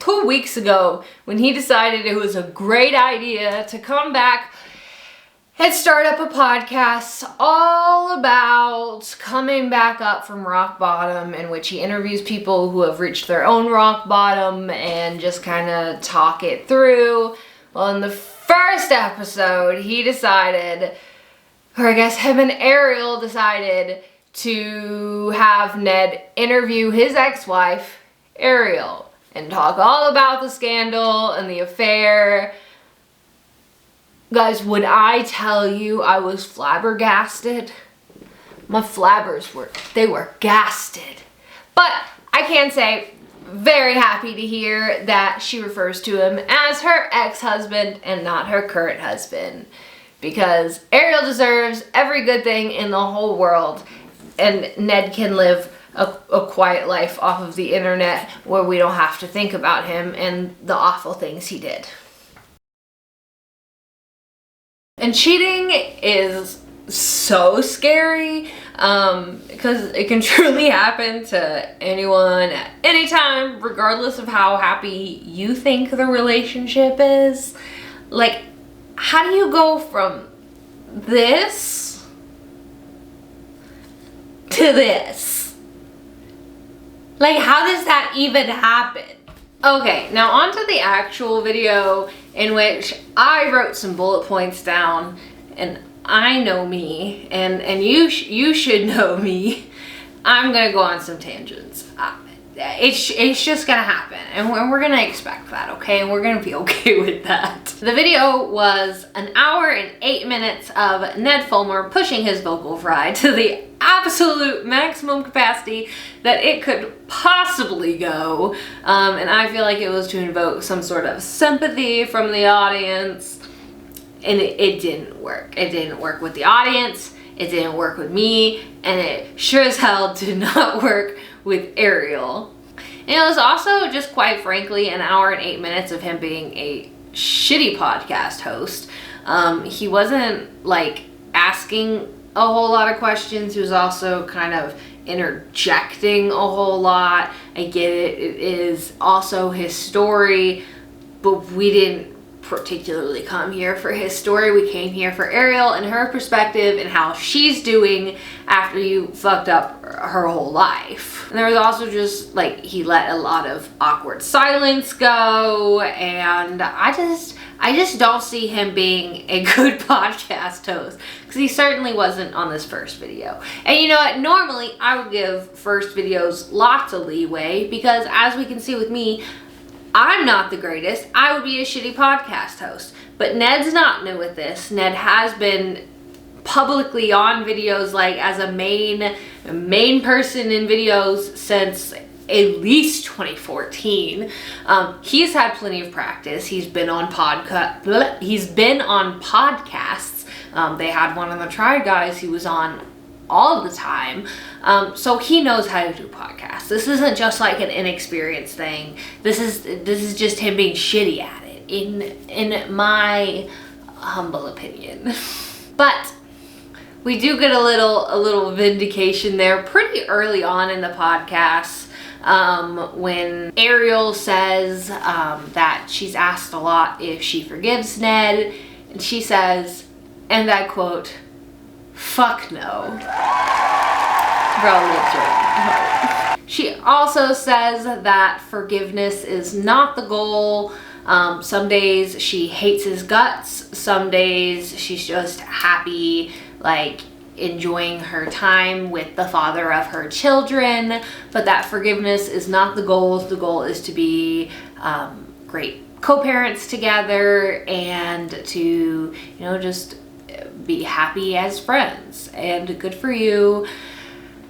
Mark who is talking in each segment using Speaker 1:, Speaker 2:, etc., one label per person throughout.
Speaker 1: 2 weeks ago when he decided it was a great idea to come back and start up a podcast all about coming back up from rock bottom, in which he interviews people who have reached their own rock bottom and just kind of talk it through. Well, in the first episode, he decided, or I guess him and Ariel decided, to have Ned interview his ex-wife, Ariel, and talk all about the scandal and the affair. Guys, when I tell you I was flabbergasted, my flabbers were gasted. But I can say, very happy to hear that she refers to him as her ex-husband and not her current husband. Because Ariel deserves every good thing in the whole world, and Ned can live a quiet life off of the internet where we don't have to think about him and the awful things he did. And cheating is so scary because it can truly happen to anyone at any time, regardless of how happy you think the relationship is. Like, how do you go from this to this? Like, how does that even happen? Okay, now on to the actual video, in which I wrote some bullet points down, and I know me, and you should know me. I'm gonna go on some tangents. It's just gonna happen, and we're gonna expect that, okay? And we're gonna be okay with that. The video was 1 hour and 8 minutes of Ned Fulmer pushing his vocal fry to the absolute maximum capacity that it could possibly go, and I feel like it was to invoke some sort of sympathy from the audience, and it didn't work. It didn't work with the audience, it didn't work with me, and it sure as hell did not work with Ariel. And it was also, just quite frankly, 1 hour and 8 minutes of him being a shitty podcast host. He wasn't like asking a whole lot of questions. He was also kind of interjecting a whole lot. I get it, it is also his story, but we didn't particularly come here for his story. We came here for Ariel and her perspective and how she's doing after you fucked up her whole life. And there was also just like, he let a lot of awkward silence go, and I just don't see him being a good podcast host, because he certainly wasn't on this first video. And you know what, normally I would give first videos lots of leeway, because as we can see with me, I'm not the greatest. I would be a shitty podcast host. But Ned's not new at this. Ned has been publicly on videos, like as a main person in videos since at least 2014. He's had plenty of practice. He's been on podcasts. They had one on the Try Guys he was on all the time. So he knows how to do podcasts. This isn't just like an inexperienced thing. This is just him being shitty at it, in my humble opinion. But we do get a little vindication there pretty early on in the podcast, when Ariel says that she's asked a lot if she forgives Ned, and she says, and I quote, "Fuck no." She also says that forgiveness is not the goal. Some days she hates his guts. Some days she's just happy, like enjoying her time with the father of her children. But that forgiveness is not the goal. The goal is to be great co-parents together, and to, just be happy as friends. And good for you.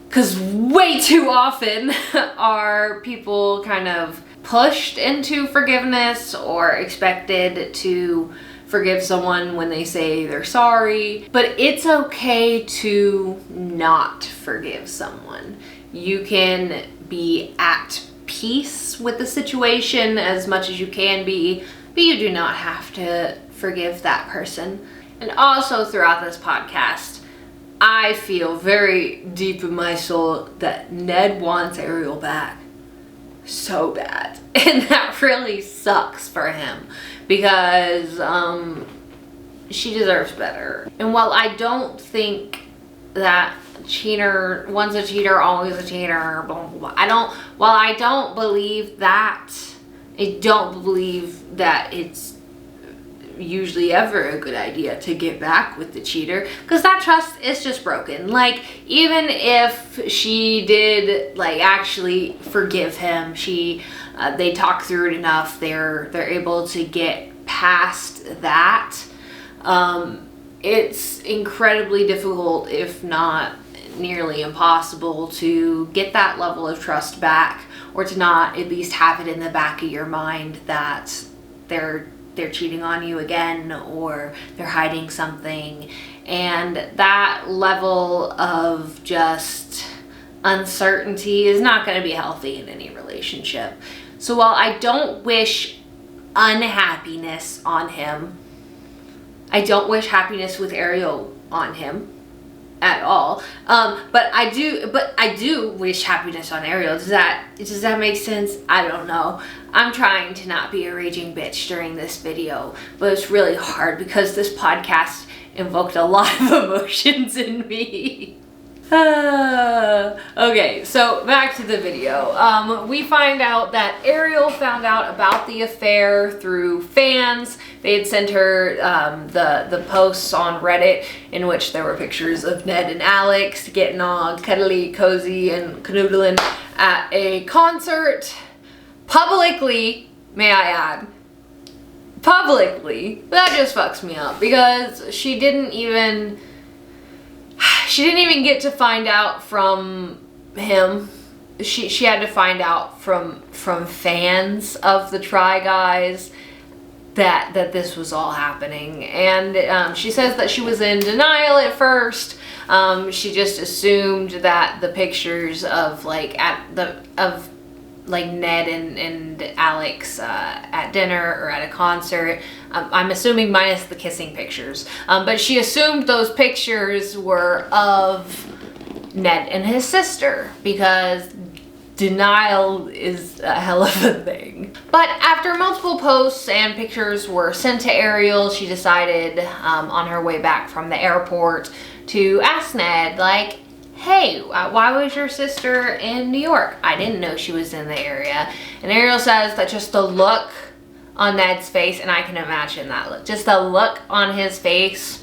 Speaker 1: Because way too often are people kind of pushed into forgiveness or expected to forgive someone when they say they're sorry. But it's okay to not forgive someone. You can be at peace with the situation as much as you can be, but you do not have to forgive that person. And also throughout this podcast, I feel very deep in my soul that Ned wants Ariel back. so bad. And that really sucks for him because she deserves better. And while I don't think that cheater, one's a cheater, always a cheater, blah, blah, blah. While I don't believe that, I don't believe that it's usually ever a good idea to get back with the cheater, because that trust is just broken. Like, even if she did like actually forgive him, they talk through it enough, they're able to get past that. It's incredibly difficult, if not nearly impossible, to get that level of trust back, or to not at least have it in the back of your mind that they're cheating on you again, or they're hiding something. And that level of just uncertainty is not going to be healthy in any relationship. So while I don't wish unhappiness on him, I don't wish happiness with Ariel on him at all. But I do wish happiness on Ariel. Does that make sense? I don't know. I'm trying to not be a raging bitch during this video, but it's really hard because this podcast invoked a lot of emotions in me. Okay, so back to the video. We find out that Ariel found out about the affair through fans. They had sent her the posts on Reddit in which there were pictures of Ned and Alex getting all cuddly, cozy, and canoodling at a concert. Publicly, may I add. Publicly. That just fucks me up because she didn't even get to find out from him. She had to find out from fans of the Try Guys that this was all happening. And she says that she was in denial at first. She just assumed that the pictures of Ned and Alex at dinner or at a concert, I'm assuming minus the kissing pictures, but she assumed those pictures were of Ned and his sister because denial is a hell of a thing. But after multiple posts and pictures were sent to Ariel, she decided on her way back from the airport to ask Ned, like, hey, why was your sister in New York? I didn't know she was in the area. And Ariel says that just the look on Ned's face, and I can imagine that look, just the look on his face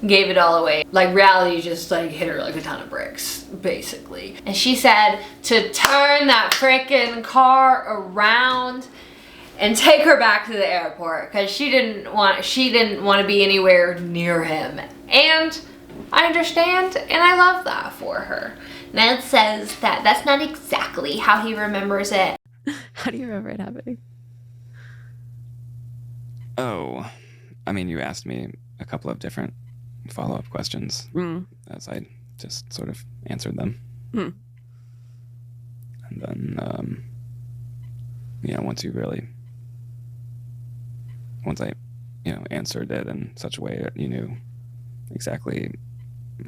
Speaker 1: gave it all away. Like, reality just like hit her like a ton of bricks, basically. And she said to turn that frickin' car around and take her back to the airport because she didn't want to be anywhere near him. And I understand, and I love that for her. Ned says that that's not exactly how he remembers it.
Speaker 2: How do you remember it happening?
Speaker 3: Oh, I mean, you asked me a couple of different follow-up questions as I just sort of answered them. And then, once I answered it in such a way that you knew exactly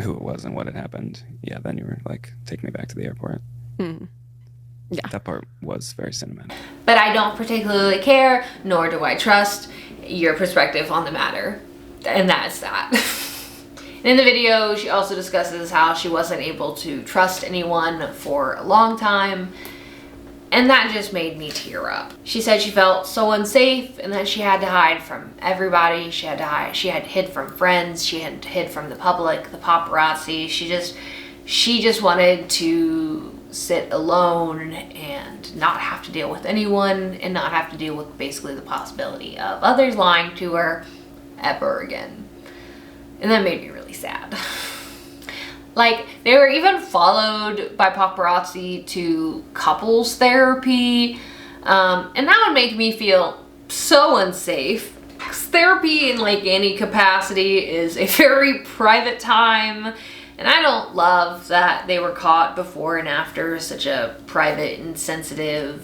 Speaker 3: who it was and what had happened, then you were like, take me back to the airport. Yeah. That part was very cinematic.
Speaker 1: But I don't particularly care, nor do I trust your perspective on the matter. And that's that. In the video, she also discusses how she wasn't able to trust anyone for a long time. And that just made me tear up. She said she felt so unsafe and that she had to hide from everybody. She had hid from friends. She had hid from the public, the paparazzi. She just wanted to sit alone and not have to deal with anyone and not have to deal with basically the possibility of others lying to her ever again. And that made me really sad. Like, they were even followed by paparazzi to couples therapy. And that would make me feel so unsafe. 'Cause therapy in like any capacity is a very private time. And I don't love that they were caught before and after such a private and sensitive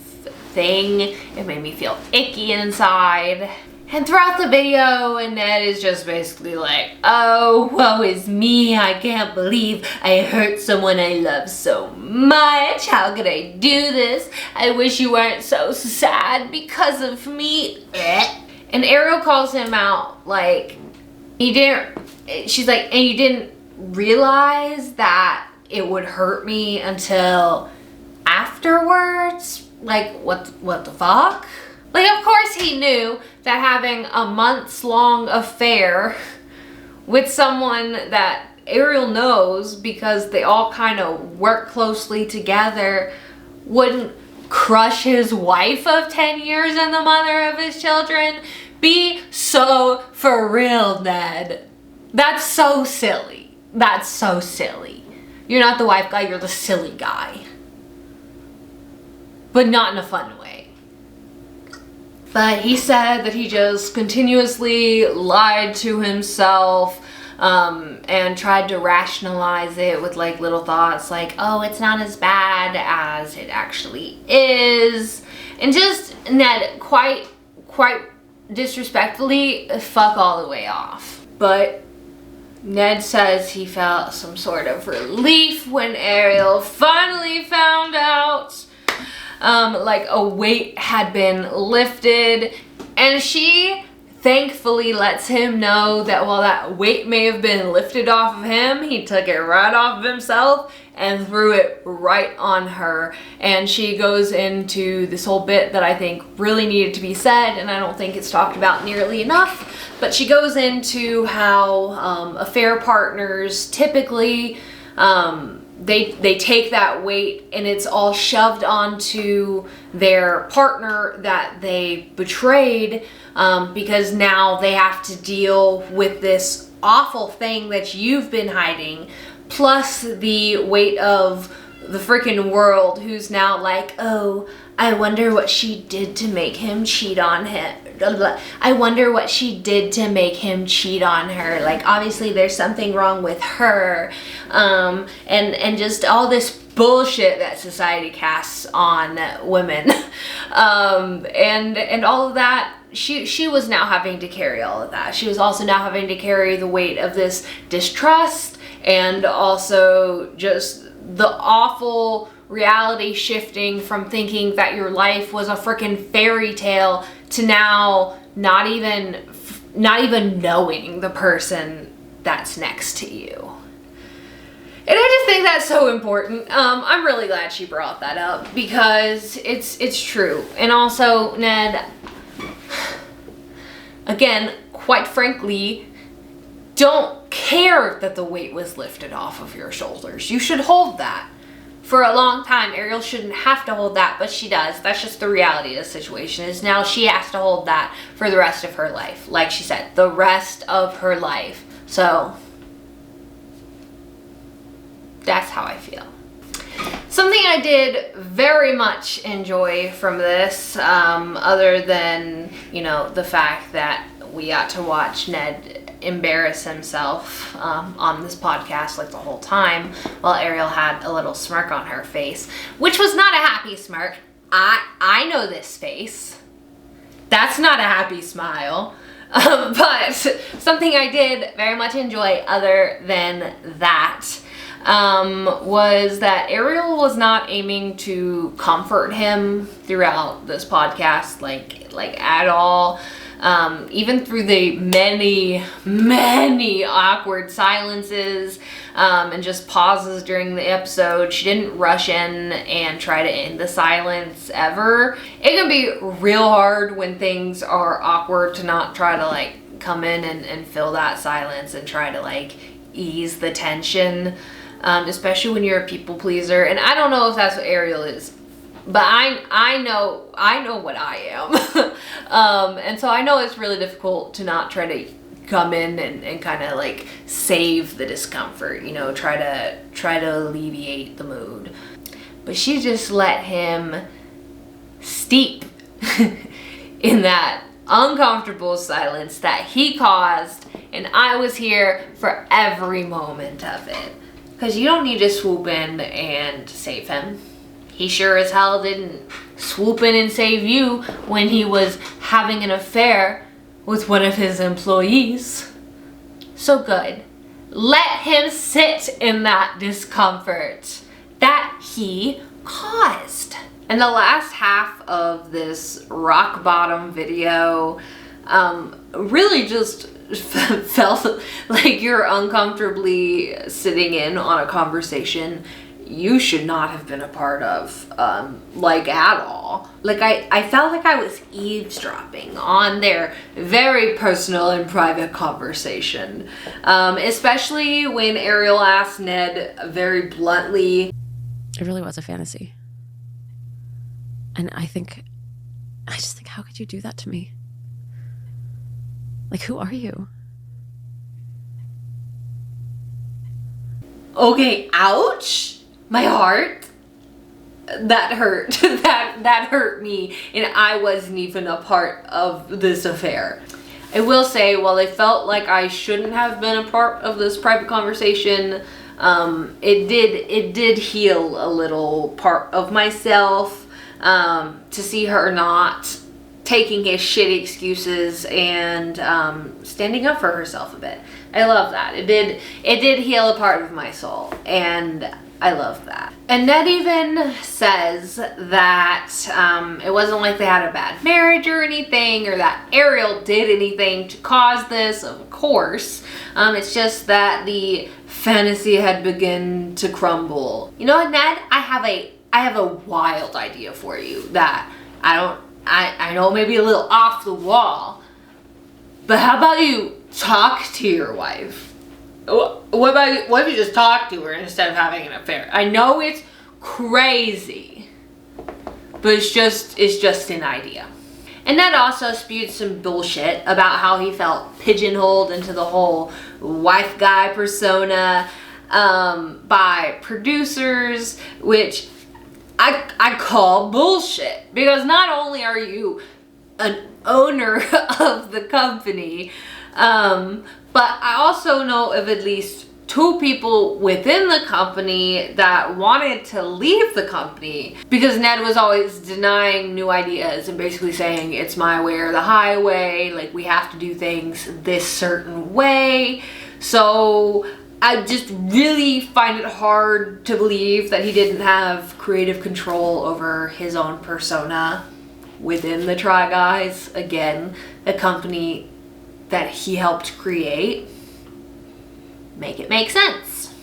Speaker 1: thing. It made me feel icky inside. And throughout the video, Ned is just basically like, oh, woe is me. I can't believe I hurt someone I love so much. How could I do this? I wish you weren't so sad because of me. And Ariel calls him out like, she's like, and you didn't realize that it would hurt me until afterwards? Like, what the fuck? Like, of course he knew that having a months-long affair with someone that Ariel knows because they all kind of work closely together wouldn't crush his wife of 10 years and the mother of his children. Be so for real, Ned. That's so silly. That's so silly. You're not the wife guy, you're the silly guy. But not in a fun way. But he said that he just continuously lied to himself and tried to rationalize it with like little thoughts like, oh, it's not as bad as it actually is. And just Ned quite disrespectfully fuck all the way off. But Ned says he felt some sort of relief when Ariel finally found out like a weight had been lifted, and she thankfully lets him know that while that weight may have been lifted off of him, he took it right off of himself and threw it right on her. And she goes into this whole bit that I think really needed to be said, and I don't think it's talked about nearly enough, but she goes into how affair partners typically they take that weight and it's all shoved onto their partner that they betrayed, because now they have to deal with this awful thing that you've been hiding, plus the weight of the freaking world who's now like, oh, I wonder what she did to make him cheat on him. I wonder what she did to make him cheat on her. Like, obviously there's something wrong with her. And just all this bullshit that society casts on women. And all of that, she was now having to carry all of that. She was also now having to carry the weight of this distrust and also just the awful reality shifting from thinking that your life was a freaking fairy tale to now not even knowing the person that's next to you. And I just think that's so important. I'm really glad she brought that up because it's true. And also, Ned, again, quite frankly, don't care that the weight was lifted off of your shoulders. You should hold that. For a long time, Ariel shouldn't have to hold that, but she does. That's just the reality of the situation, is now she has to hold that for the rest of her life. Like she said, the rest of her life. So, that's how I feel. Something I did very much enjoy from this, other than, you know, the fact that we got to watch Ned embarrass himself on this podcast like the whole time while Ariel had a little smirk on her face, which was not a happy smirk. I know this face. That's not a happy smile. But something I did very much enjoy other than that was that Ariel was not aiming to comfort him throughout this podcast, like at all. Even through the many awkward silences and just pauses during the episode, she didn't rush in and try to end the silence ever. It can be real hard when things are awkward to not try to like come in and fill that silence and try to like ease the tension, especially when you're a people pleaser. And I don't know if that's what Ariel is, but I know what I am. And so I know it's really difficult to not try to come in and kind of like save the discomfort, you know, try to alleviate the mood. But she just let him steep in that uncomfortable silence that he caused, and I was here for every moment of it. Because you don't need to swoop in and save him. He sure as hell didn't swoop in and save you when he was having an affair with one of his employees. So good. Let him sit in that discomfort that he caused. And the last half of this rock bottom video really just felt like you're uncomfortably sitting in on a conversation you should not have been a part of, like at all. Like I felt like I was eavesdropping on their very personal and private conversation, especially when Ariel asked Ned very bluntly.
Speaker 2: It really was a fantasy. And I just think, how could you do that to me? Like, who are you?
Speaker 1: Okay, ouch. My heart. That hurt. that hurt me, and I wasn't even a part of this affair. I will say, while I felt like I shouldn't have been a part of this private conversation, it did heal a little part of myself, to see her not taking his shitty excuses and standing up for herself a bit. I love that. It did heal a part of my soul, and I love that. And Ned even says that it wasn't like they had a bad marriage or anything, or that Ariel did anything to cause this, of course. It's just that the fantasy had begun to crumble. You know what, Ned? I have a wild idea for you that I know maybe a little off the wall, but how about you talk to your wife? What if you just talk to her instead of having an affair? I know it's crazy, but it's just an idea. And Ned also spewed some bullshit about how he felt pigeonholed into the whole wife guy persona by producers, which I call bullshit, because not only are you an owner of the company, but I also know of at least 2 people within the company that wanted to leave the company because Ned was always denying new ideas and basically saying it's my way or the highway, like we have to do things this certain way. So I just really find it hard to believe that he didn't have creative control over his own persona within the Try Guys. Again, a company that he helped create. Make it make sense.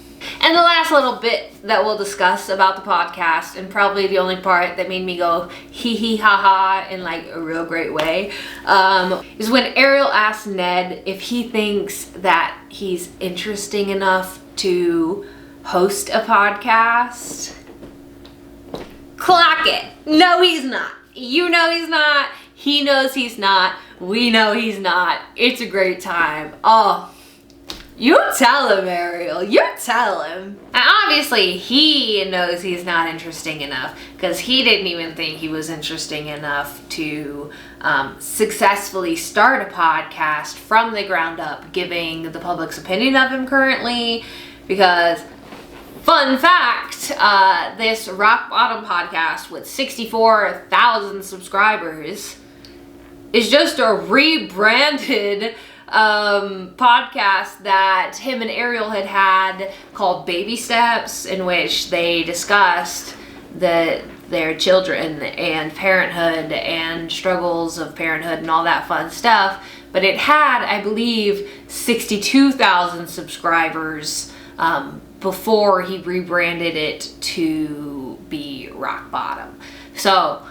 Speaker 1: And the last little bit that we'll discuss about the podcast, and probably the only part that made me go hee hee ha ha in like a real great way, is when Ariel asked Ned if he thinks that he's interesting enough to host a podcast. Clock it. No, he's not. You know he's not. He knows he's not. We know he's not. It's a great time. Oh, you tell him, Ariel. You tell him. And obviously, he knows he's not interesting enough, because he didn't even think he was interesting enough to successfully start a podcast from the ground up, giving the public's opinion of him currently. Because, fun fact, this Rock Bottom podcast with 64,000 subscribers is just a rebranded podcast that him and Ariel had called Baby Steps, in which they discussed their children and parenthood and struggles of parenthood and all that fun stuff. But it had, I believe, 62,000 subscribers before he rebranded it to be Rock Bottom. So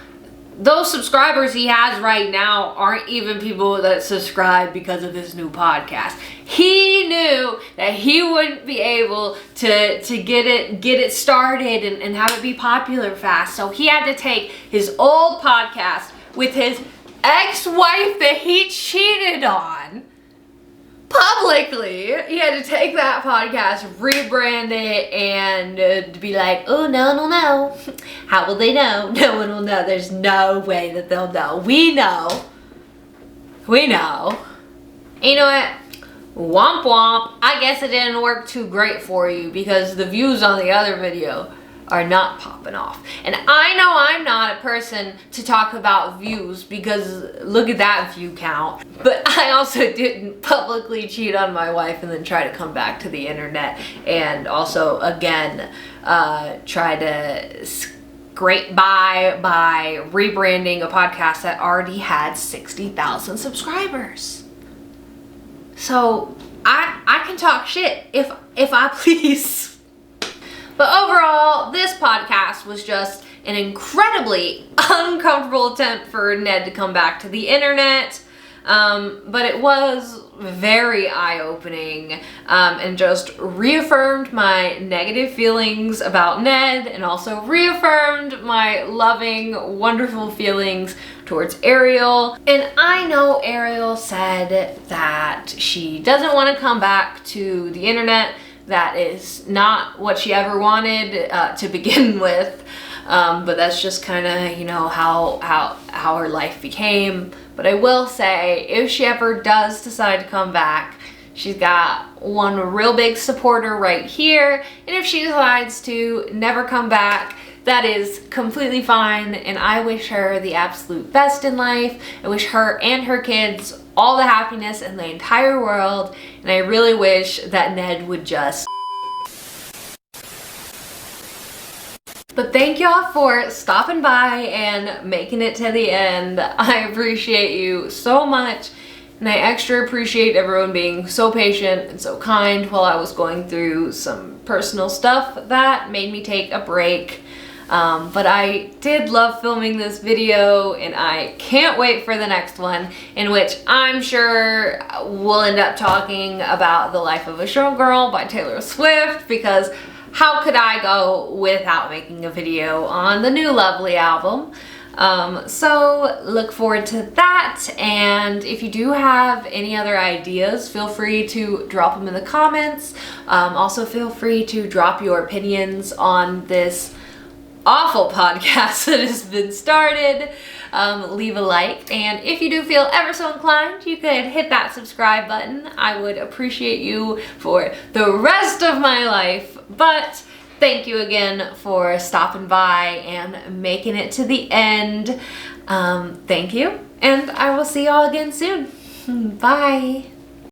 Speaker 1: those subscribers he has right now aren't even people that subscribe because of his new podcast. He knew that he wouldn't be able to get it started and have it be popular fast. So he had to take his old podcast with his ex-wife that he cheated on publicly. He had to take that podcast, rebrand it, and be like, oh, no. How will they know? No one will know. There's no way that they'll know. We know. You know what? Womp womp. I guess it didn't work too great for you, because the views on the other video are not popping off. And I know I'm not a person to talk about views because look at that view count. But I also didn't publicly cheat on my wife and then try to come back to the internet and also again try to scrape by rebranding a podcast that already had 60,000 subscribers. So I can talk shit if I please. But overall, this podcast was just an incredibly uncomfortable attempt for Ned to come back to the internet. But it was very eye-opening and just reaffirmed my negative feelings about Ned and also reaffirmed my loving, wonderful feelings towards Ariel. And I know Ariel said that she doesn't want to come back to the internet. That is not what she ever wanted to begin with. But that's just kind of, you know, how her life became. But I will say, if she ever does decide to come back, she's got one real big supporter right here. And if she decides to never come back, that is completely fine. And I wish her the absolute best in life. I wish her and her kids all the happiness in the entire world. And I really wish that Ned would just... But thank y'all for stopping by and making it to the end. I appreciate you so much. And I extra appreciate everyone being so patient and so kind while I was going through some personal stuff that made me take a break. But I did love filming this video and I can't wait for the next one, in which I'm sure we'll end up talking about The Life of a Showgirl by Taylor Swift, because how could I go without making a video on the new Lovely album? So look forward to that, and if you do have any other ideas, feel free to drop them in the comments. Also feel free to drop your opinions on this awful podcast that has been started. Leave a like, and if you do feel ever so inclined, you could hit that subscribe button. I would appreciate you for the rest of my life. But thank you again for stopping by and making it to the end. Thank you, and I will see y'all again soon. Bye.